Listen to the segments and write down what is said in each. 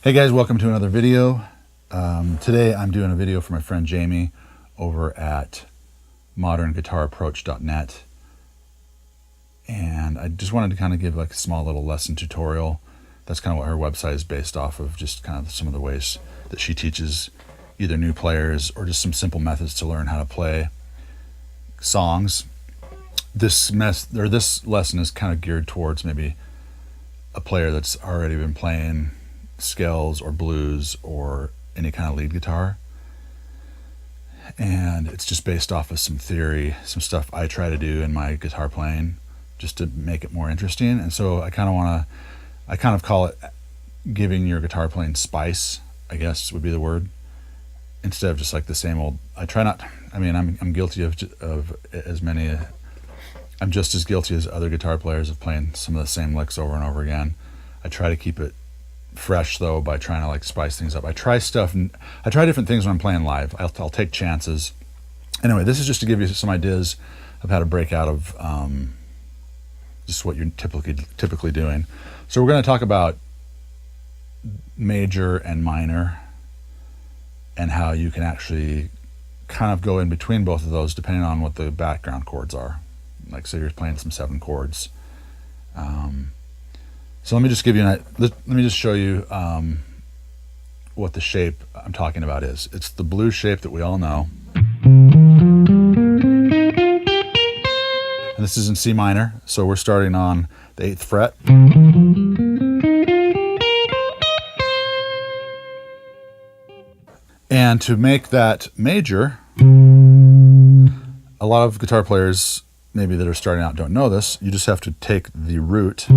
Hey guys, welcome to another video. Today I'm doing a video for my friend Jamie over at modernguitarapproach.net, and I just wanted to kind of give like a small little lesson tutorial. That's kind of what her website is based off of, just kind of some of the ways that she teaches either new players or just some simple methods to learn how to play songs. This lesson is kind of geared towards maybe a player that's already been playing scales or blues or any kind of lead guitar, and it's just based off of some theory, some stuff I try to do in my guitar playing just to make it more interesting. And so I kind of call it giving your guitar playing spice, I guess would be the word, instead of just like the same old. I'm guilty of as many. I'm just as guilty as other guitar players of playing some of the same licks over and over again. I try to keep it fresh though by trying to like spice things up. I try different things when I'm playing live. I'll take chances. Anyway, this is just to give you some ideas of how to break out of just what you're typically doing. So we're going to talk about major and minor and how you can actually kind of go in between both of those depending on what the background chords are. Like, say you're playing some 7 chords. So let me just show you what the shape I'm talking about is. It's the blues shape that we all know. And this is in C minor, so we're starting on the 8th fret. And to make that major, a lot of guitar players maybe that are starting out don't know this. You just have to take the root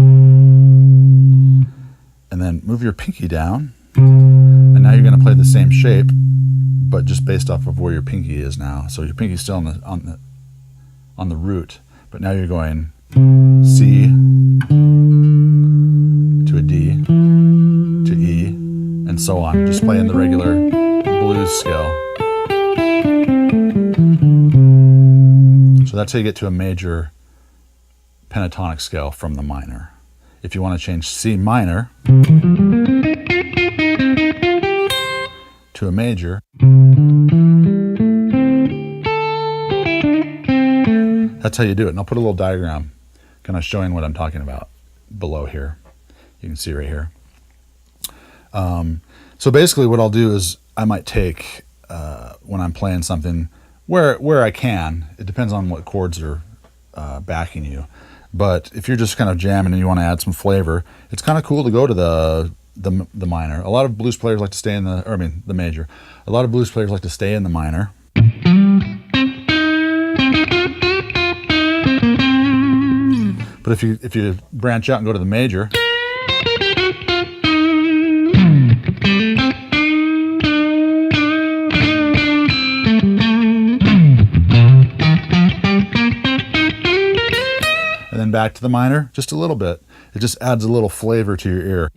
and then move your pinky down, and now you're going to play the same shape, but just based off of where your pinky is now. So your pinky's still on the root, but now you're going C to a D to E, and so on. Just playing the regular blues scale. So that's how you get to a major pentatonic scale from the minor. If you want to change C minor to a major, that's how you do it. And I'll put a little diagram kind of showing what I'm talking about below here. You can see right here. So basically what I'll do is I might take, when I'm playing something, where I can, it depends on what chords are backing you. But if you're just kind of jamming and you want to add some flavor, it's kind of cool to go to the minor. A lot of blues players like to stay in the major. A lot of blues players like to stay in the minor. But if you branch out and go to the major, and then back to the minor just a little bit, it just adds a little flavor to your ear.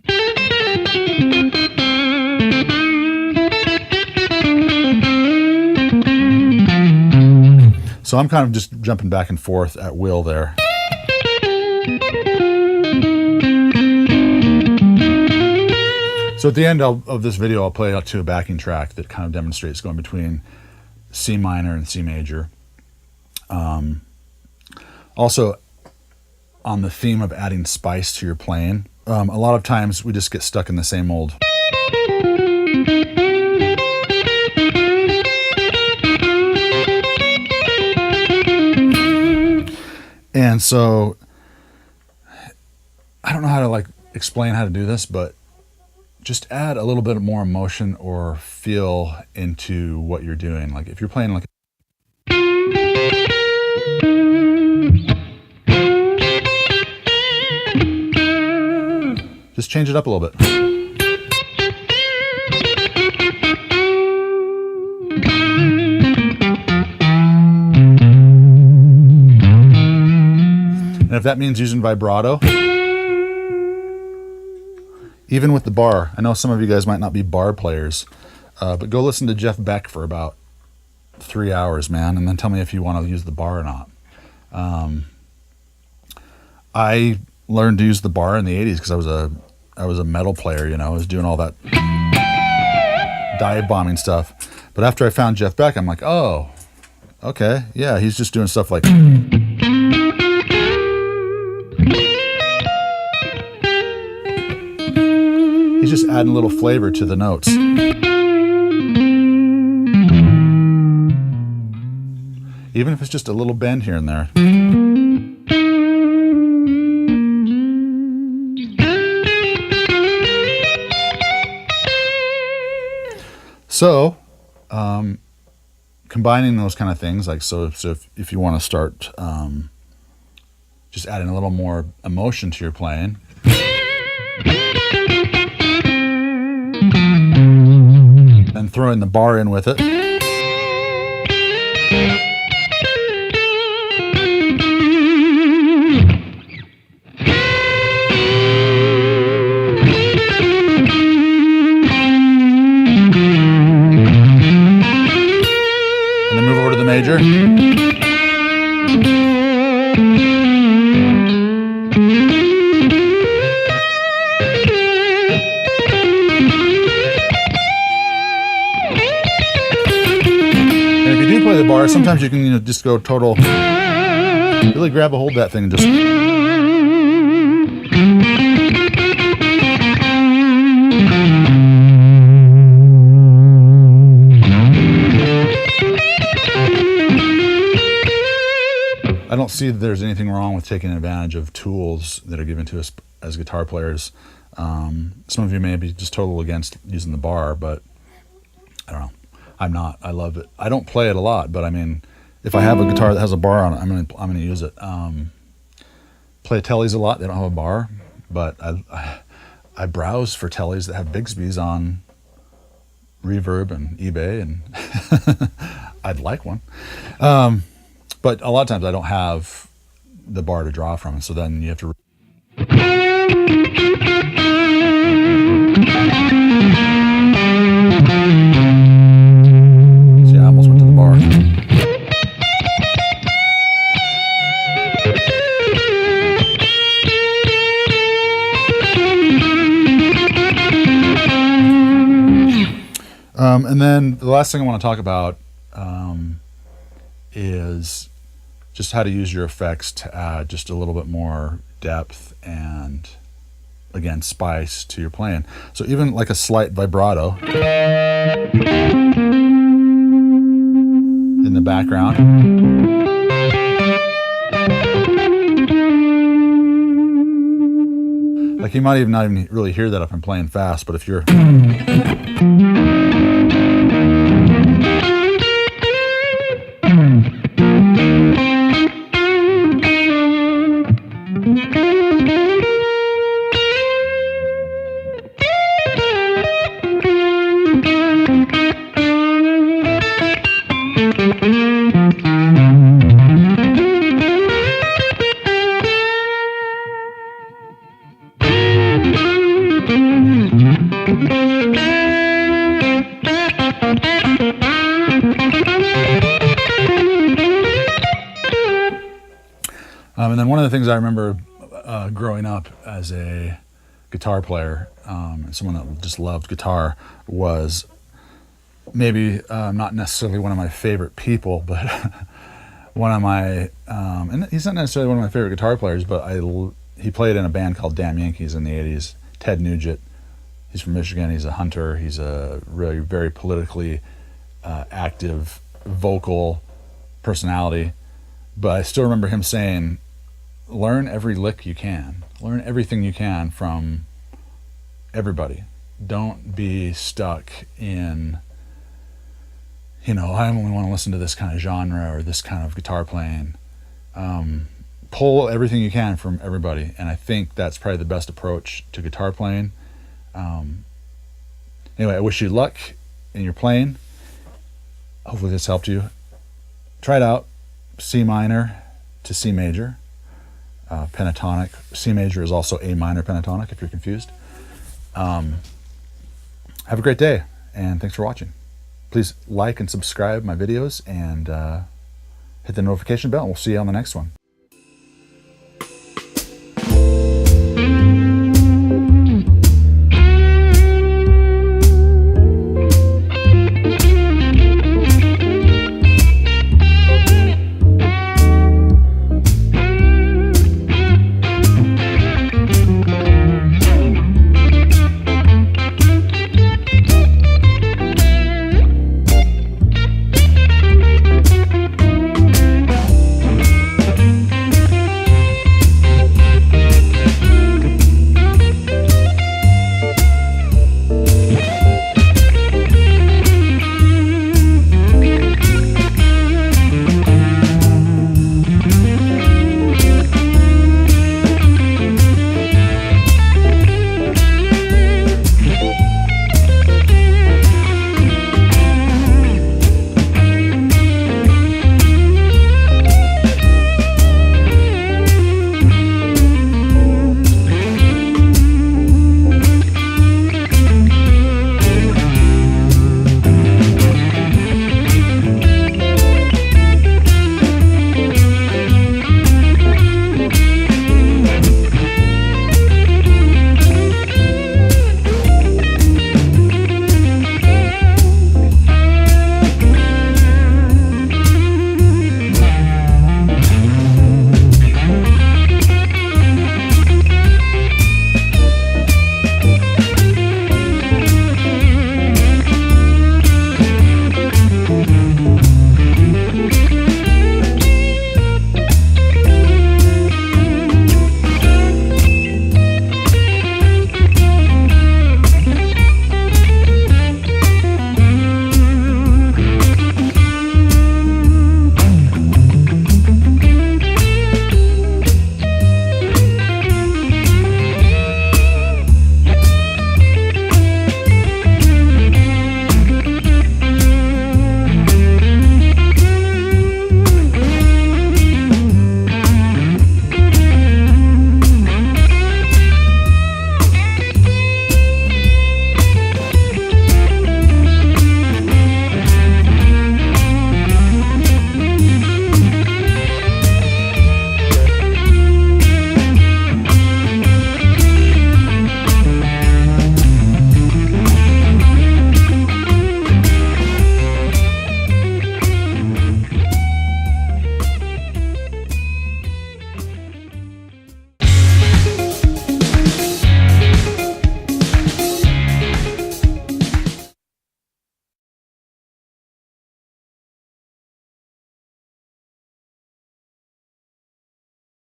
So I'm kind of just jumping back and forth at will there. So at the end of this video, I'll play out to a backing track that kind of demonstrates going between C minor and C major. Also, on the theme of adding spice to your playing, a lot of times we just get stuck in the same old. And so I don't know how to like explain how to do this, but just add a little bit more emotion or feel into what you're doing. Like if you're playing like just change it up a little bit. And if that means using vibrato, even with the bar, I know some of you guys might not be bar players, but go listen to Jeff Beck for about 3 hours, man, and then tell me if you want to use the bar or not. I learned to use the bar in the 80s because I was a I was a metal player, you know, I was doing all that dive bombing stuff. But after I found Jeff Beck, I'm like, oh, okay, yeah, he's just doing stuff like. He's just adding a little flavor to the notes. Even if it's just a little bend here and there. So, combining those kind of things, like so if you want to start just adding a little more emotion to your playing. And throwing the bar in with it. And then move over to the major. Play the bar. Sometimes you can, you know, just go total, really grab a hold of that thing and just. I don't see that there's anything wrong with taking advantage of tools that are given to us as guitar players. Some of you may be just total against using the bar, but I don't know. I'm not. I love it. I don't play it a lot, but I mean, if I have a guitar that has a bar on it, I'm gonna use it. Play Tellys a lot. They don't have a bar, but I browse for Tellys that have Bigsby's on Reverb and eBay, and I'd like one. But a lot of times I don't have the bar to draw from, so then you have to. And then the last thing I want to talk about is just how to use your effects to add just a little bit more depth and, again, spice to your playing. So even like a slight vibrato in the background. Like you might even not even really hear that if I'm playing fast, but if you're. And then one of the things I remember growing up as a guitar player, someone that just loved guitar, was maybe not necessarily one of my favorite people, but one of my, and he's not necessarily one of my favorite guitar players, but he played in a band called Damn Yankees in the 80s, Ted Nugent. He's from Michigan. He's a hunter. He's a really very politically active, vocal personality. But I still remember him saying, learn every lick you can. Learn everything you can from everybody. Don't be stuck in, you know, I only want to listen to this kind of genre or this kind of guitar playing. Pull everything you can from everybody. And I think that's probably the best approach to guitar playing. Anyway, I wish you luck in your playing. Hopefully this helped you. Try it out. C minor to C major. Pentatonic. C major is also A minor pentatonic if you're confused. Have a great day, and thanks for watching. Please like and subscribe my videos, and hit the notification bell, and we'll see you on the next one.